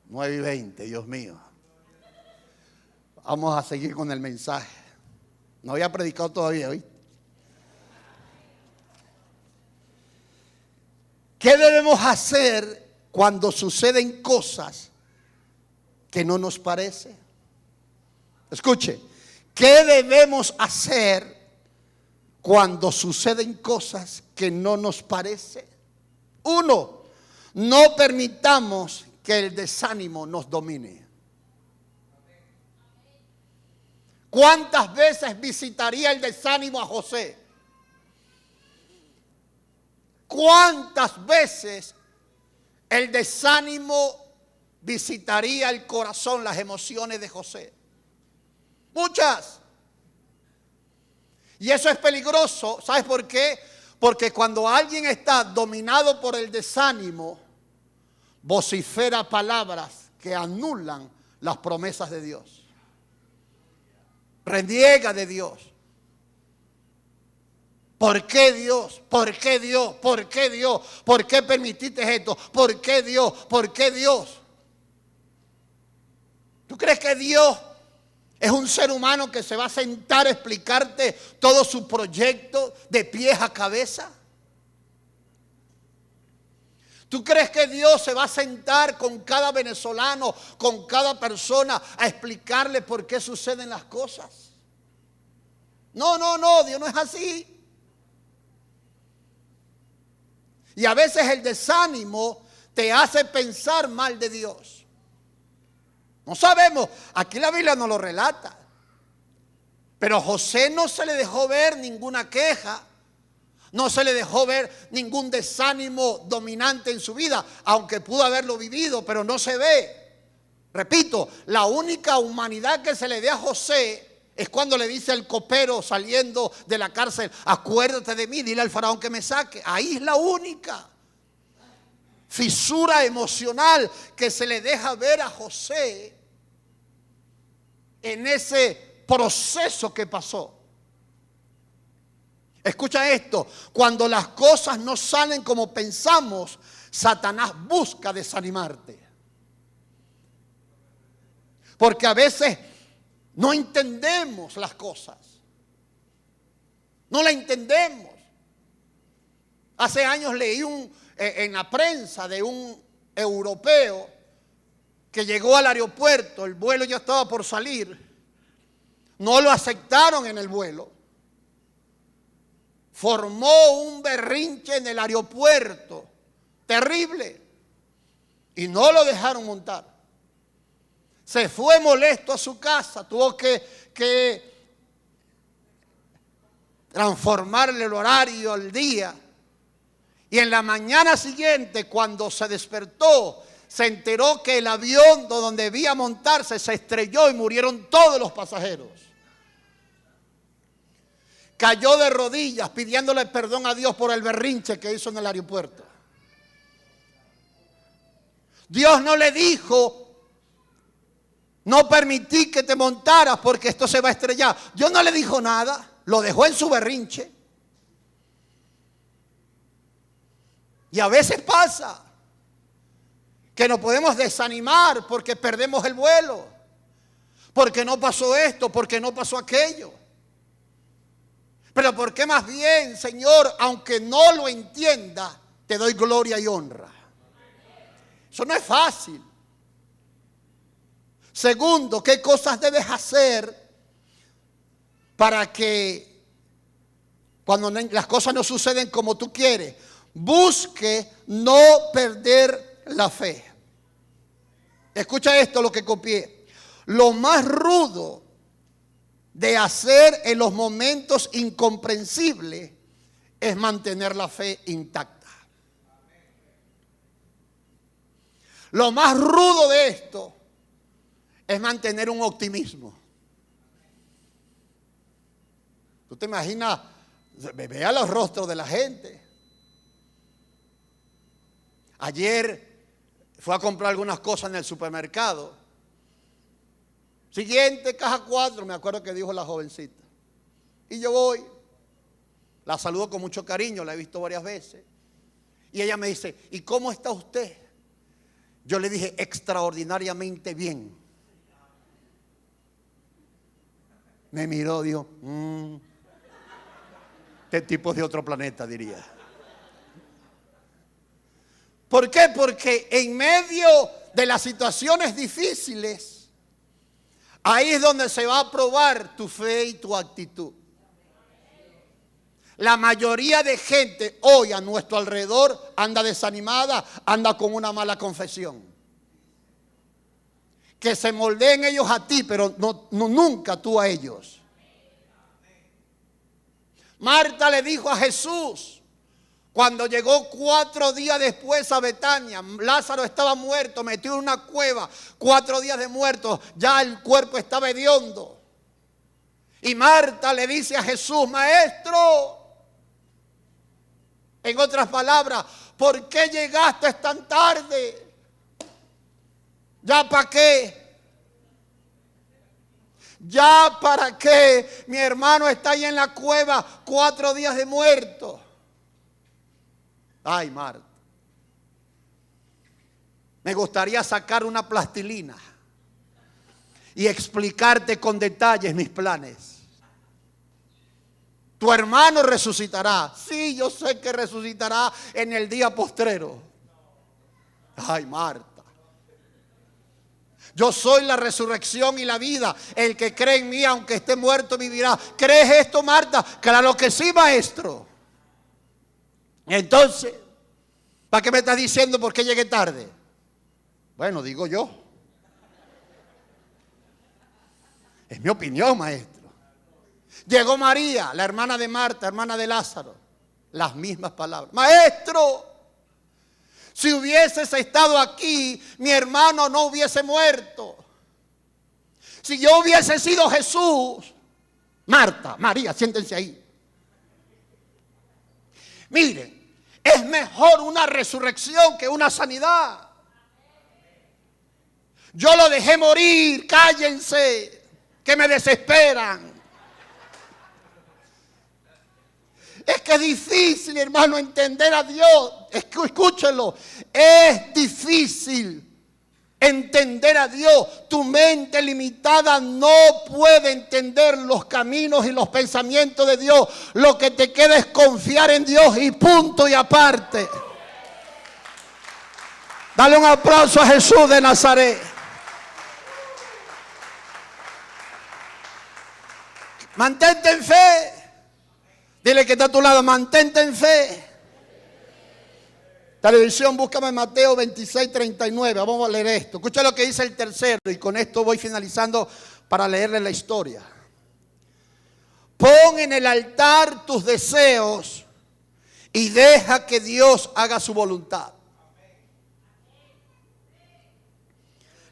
[SPEAKER 1] 9:20, Dios mío. Vamos a seguir con el mensaje. No había predicado todavía, ¿oí? ¿Qué debemos hacer cuando suceden cosas que no nos parece? Escuche, ¿qué debemos hacer cuando suceden cosas que no nos parece? Uno, no permitamos que el desánimo nos domine. ¿Cuántas veces visitaría el desánimo a José? ¿Cuántas veces el desánimo visitaría el corazón, las emociones de José? Muchas. Y eso es peligroso. ¿Sabes por qué? Porque cuando alguien está dominado por el desánimo, vocifera palabras que anulan las promesas de Dios. Reniega de Dios. ¿Por qué Dios? ¿Por qué Dios? ¿Por qué Dios? ¿Por qué permitiste esto? ¿Por qué Dios? ¿Por qué Dios? ¿Tú crees que Dios es un ser humano que se va a sentar a explicarte todo su proyecto de pies a cabeza? ¿Tú crees que Dios se va a sentar con cada venezolano, con cada persona, a explicarle por qué suceden las cosas? No, Dios no es así. Y a veces el desánimo te hace pensar mal de Dios. No sabemos, aquí la Biblia no lo relata. Pero José no se le dejó ver ninguna queja. No se le dejó ver ningún desánimo dominante en su vida, aunque pudo haberlo vivido, pero no se ve. Repito, la única humanidad que se le ve a José es cuando le dice al copero saliendo de la cárcel: acuérdate de mí, dile al faraón que me saque. Ahí es la única fisura emocional que se le deja ver a José en ese proceso que pasó. Escucha esto, cuando las cosas no salen como pensamos, Satanás busca desanimarte. Porque a veces no entendemos las cosas. No la entendemos. Hace años leí en la prensa de un europeo que llegó al aeropuerto, el vuelo ya estaba por salir, no lo aceptaron en el vuelo. Formó un berrinche en el aeropuerto, terrible, y no lo dejaron montar. Se fue molesto a su casa, tuvo que transformarle el horario al día, Y en la mañana siguiente, cuando se despertó, se enteró que el avión donde debía montarse se estrelló y murieron todos los pasajeros. Cayó de rodillas pidiéndole perdón a Dios por el berrinche que hizo en el aeropuerto. Dios no le dijo: no permití que te montaras porque esto se va a estrellar. Dios no le dijo nada, lo dejó en su berrinche. Y a veces pasa que nos podemos desanimar porque perdemos el vuelo, porque no pasó esto, porque no pasó aquello. Pero ¿por qué más bien, Señor, aunque no lo entienda, te doy gloria y honra? Eso no es fácil. Segundo, ¿qué cosas debes hacer para que cuando las cosas no suceden como tú quieres, busque no perder la fe? Escucha esto, lo que copié. Lo más rudo de hacer en los momentos incomprensibles es mantener la fe intacta. Lo más rudo de esto es mantener un optimismo. Tú te imaginas, vea los rostros de la gente. Ayer fue a comprar algunas cosas en el supermercado. Siguiente, caja 4, me acuerdo que dijo la jovencita. Y yo voy, la saludo con mucho cariño, la he visto varias veces. Y ella me dice: ¿y cómo está usted? Yo le dije: extraordinariamente bien. Me miró, dijo: este tipo es de otro planeta, diría. ¿Por qué? Porque en medio de las situaciones difíciles, ahí es donde se va a probar tu fe y tu actitud. La mayoría de gente hoy a nuestro alrededor anda desanimada, anda con una mala confesión. Que se moldeen ellos a ti, pero nunca tú a ellos. Marta le dijo a Jesús, cuando llegó 4 días después a Betania, Lázaro estaba muerto, metido en una cueva, 4 días de muerto, ya el cuerpo estaba hediondo. Y Marta le dice a Jesús: maestro, en otras palabras, ¿por qué llegaste tan tarde? ¿Ya para qué? ¿Ya para qué? Mi hermano está ahí en la cueva, 4 días de muerto. Ay, Marta, me gustaría sacar una plastilina y explicarte con detalles mis planes. Tu hermano resucitará. Sí, yo sé que resucitará en el día postrero. Ay, Marta, yo soy la resurrección y la vida. El que cree en mí, aunque esté muerto, vivirá. ¿Crees esto, Marta? Claro que sí, maestro. Entonces, ¿para qué me estás diciendo por qué llegué tarde? Bueno, digo yo. Es mi opinión, maestro. Llegó María, la hermana de Marta, hermana de Lázaro. Las mismas palabras. Maestro, si hubieses estado aquí, mi hermano no hubiese muerto. Si yo hubiese sido Jesús. Marta, María, siéntense ahí. Miren, es mejor una resurrección que una sanidad. Yo lo dejé morir, cállense, que me desesperan. Es que es difícil, hermano, entender a Dios. Escúchelo, es difícil entender a Dios. Tu mente limitada no puede entender los caminos y los pensamientos de Dios. Lo que te queda es confiar en Dios y punto y aparte. Dale un aplauso a Jesús de Nazaret. Mantente en fe. Dile que está a tu lado: mantente en fe. Televisión, búscame Mateo 26:39. Vamos a leer esto. Escucha lo que dice el tercero y con esto voy finalizando para leerle la historia. Pon en el altar tus deseos y deja que Dios haga su voluntad.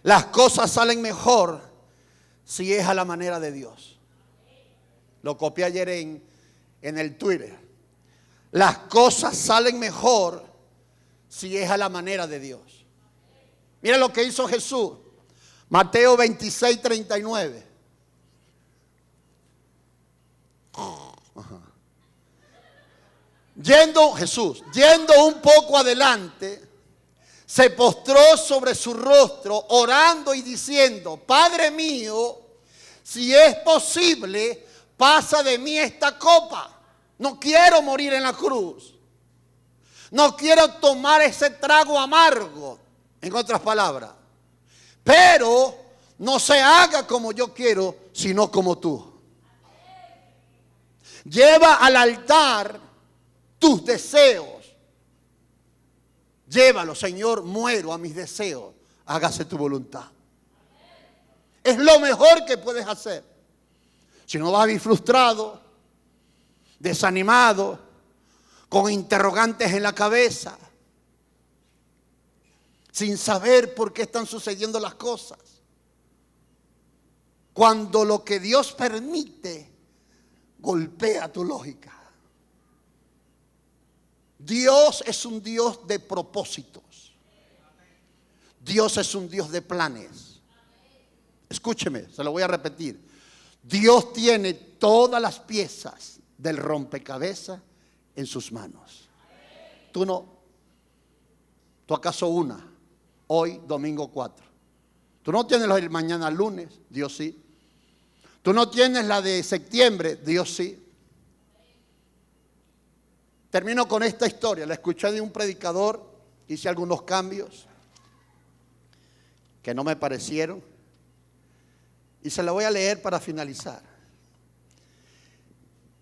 [SPEAKER 1] Las cosas salen mejor si es a la manera de Dios. Lo copié ayer en el Twitter. Las cosas salen mejor si es a la manera de Dios. Mira lo que hizo Jesús. Mateo 26, 39. Yendo un poco adelante, se postró sobre su rostro, orando y diciendo: Padre mío, si es posible, pasa de mí esta copa. No quiero morir en la cruz. No quiero tomar ese trago amargo, en otras palabras. Pero no se haga como yo quiero, sino como tú. Lleva al altar tus deseos. Llévalo, Señor, muero a mis deseos. Hágase tu voluntad. Es lo mejor que puedes hacer. Si no vas a vivir frustrado, desanimado, con interrogantes en la cabeza, sin saber por qué están sucediendo las cosas. Cuando lo que Dios permite golpea tu lógica. Dios es un Dios de propósitos. Dios es un Dios de planes. Escúcheme, se lo voy a repetir. Dios tiene todas las piezas del rompecabezas en sus manos. Tú no. Tú acaso una. Hoy, domingo 4. Tú no tienes la de mañana lunes. Dios sí. Tú no tienes la de septiembre. Dios sí. Termino con esta historia. La escuché de un predicador. Hice algunos cambios que no me parecieron. Y se la voy a leer para finalizar.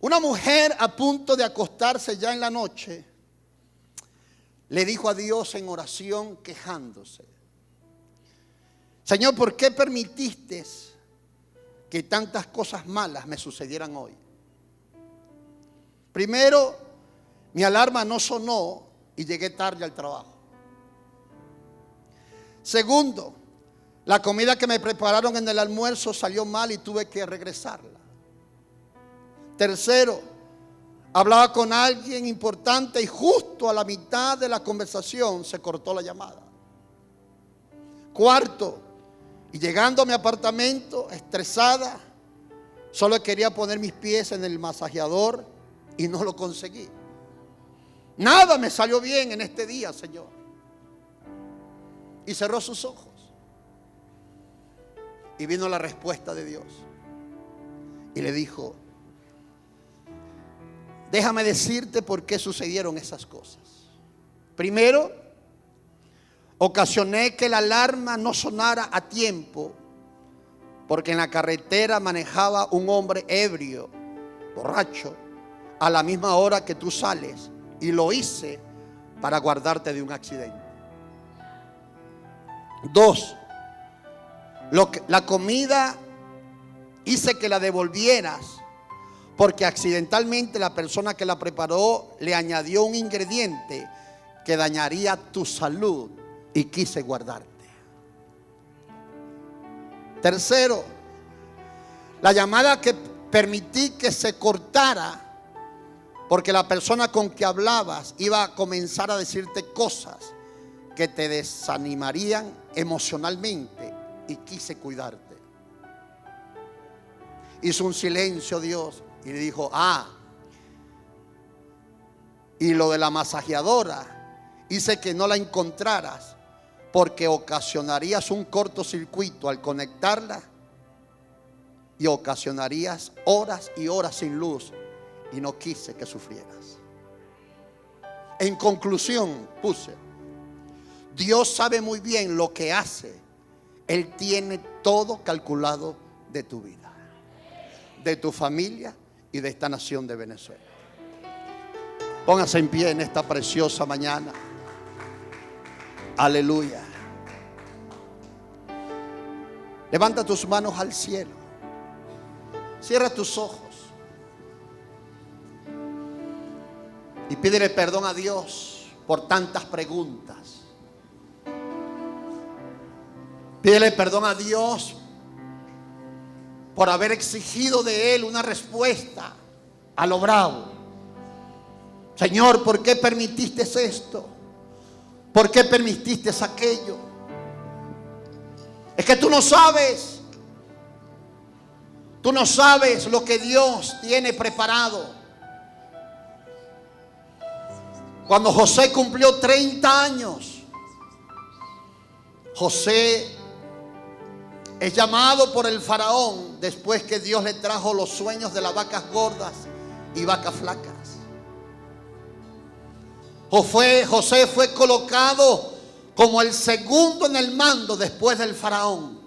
[SPEAKER 1] Una mujer a punto de acostarse ya en la noche le dijo a Dios en oración, quejándose: Señor, ¿por qué permitiste que tantas cosas malas me sucedieran hoy? Primero, mi alarma no sonó y llegué tarde al trabajo. Segundo, la comida que me prepararon en el almuerzo salió mal y tuve que regresarla. Tercero, hablaba con alguien importante y justo a la mitad de la conversación se cortó la llamada. Cuarto, y llegando a mi apartamento estresada, solo quería poner mis pies en el masajeador y no lo conseguí. Nada me salió bien en este día, Señor. Y cerró sus ojos. Y vino la respuesta de Dios. Y le dijo: déjame decirte por qué sucedieron esas cosas. Primero, ocasioné que la alarma no sonara a tiempo, porque en la carretera manejaba un hombre ebrio, borracho, a la misma hora que tú sales, y lo hice para guardarte de un accidente. Dos, la comida hice que la devolvieras, porque accidentalmente la persona que la preparó le añadió un ingrediente que dañaría tu salud y quise guardarte. Tercero, la llamada que permití que se cortara, porque la persona con que hablabas iba a comenzar a decirte cosas que te desanimarían emocionalmente y quise cuidarte. Hizo un silencio Dios y le dijo: y lo de la masajeadora hice que no la encontraras, porque ocasionarías un cortocircuito al conectarla y ocasionarías horas y horas sin luz, y no quise que sufrieras. En conclusión puse: Dios sabe muy bien lo que hace. Él tiene todo calculado de tu vida, de tu familia y de esta nación de Venezuela. Póngase en pie en esta preciosa mañana. Aleluya. Levanta tus manos al cielo. Cierra tus ojos. Y pídele perdón a Dios por tantas preguntas. Pídele perdón a Dios por haber exigido de Él una respuesta a lo bravo. Señor, ¿por qué permitiste esto? ¿Por qué permitiste aquello? Es que tú no sabes. Tú no sabes lo que Dios tiene preparado. Cuando José cumplió 30 años, José es llamado por el faraón después que Dios le trajo los sueños de las vacas gordas y vacas flacas. José fue colocado como el segundo en el mando después del faraón.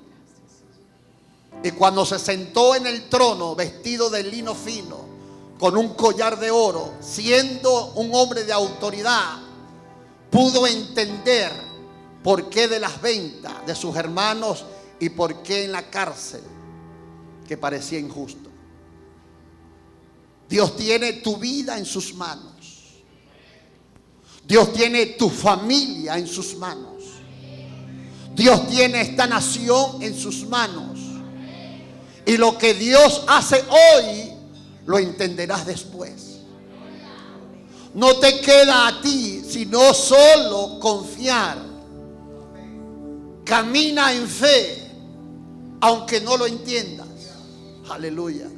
[SPEAKER 1] Y cuando se sentó en el trono vestido de lino fino, con un collar de oro, siendo un hombre de autoridad, pudo entender por qué de las ventas de sus hermanos y por qué en la cárcel, que parecía injusto. Dios tiene tu vida en sus manos. Dios tiene tu familia en sus manos. Dios tiene esta nación en sus manos. Y lo que Dios hace hoy, lo entenderás después. No te queda a ti sino solo confiar. Camina en fe, aunque no lo entiendas. Aleluya.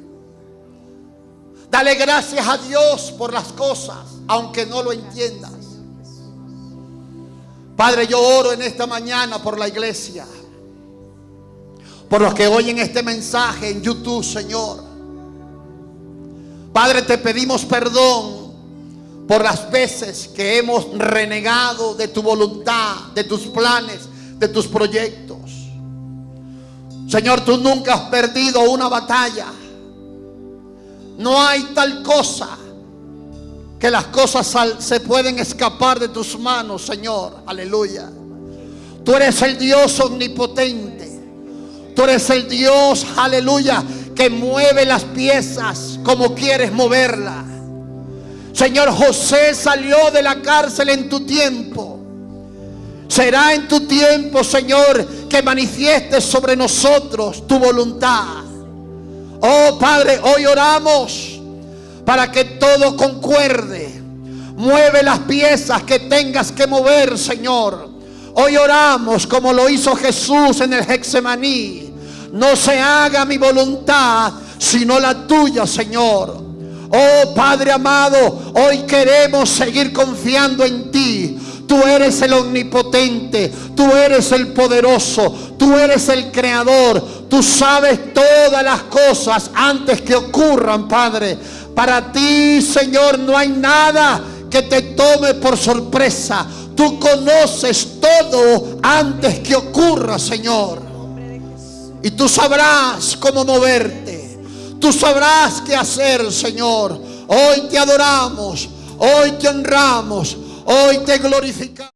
[SPEAKER 1] Dale gracias a Dios por las cosas, aunque no lo entiendas. Padre, yo oro en esta mañana por la iglesia, por los que oyen este mensaje en YouTube, Señor. Padre, te pedimos perdón por las veces que hemos renegado de tu voluntad, de tus planes, de tus proyectos. Señor, tú nunca has perdido una batalla. No hay tal cosa que las cosas se pueden escapar de tus manos, Señor. Aleluya. Tú eres el Dios omnipotente. Tú eres el Dios, aleluya, que mueve las piezas como quieres moverlas. Señor, José salió de la cárcel en tu tiempo. Será en tu tiempo, Señor, que manifiestes sobre nosotros tu voluntad. Oh Padre, hoy oramos para que todo concuerde. Mueve las piezas que tengas que mover, Señor. Hoy oramos como lo hizo Jesús en el Getsemaní. No se haga mi voluntad, sino la tuya, Señor. Oh Padre amado, hoy queremos seguir confiando en ti. Tú eres el omnipotente, tú eres el poderoso, tú eres el creador. Tú sabes todas las cosas antes que ocurran, Padre. Para ti, Señor, no hay nada que te tome por sorpresa. Tú conoces todo antes que ocurra, Señor. Y tú sabrás cómo moverte. Tú sabrás qué hacer, Señor. Hoy te adoramos, hoy te honramos, hoy te glorificamos.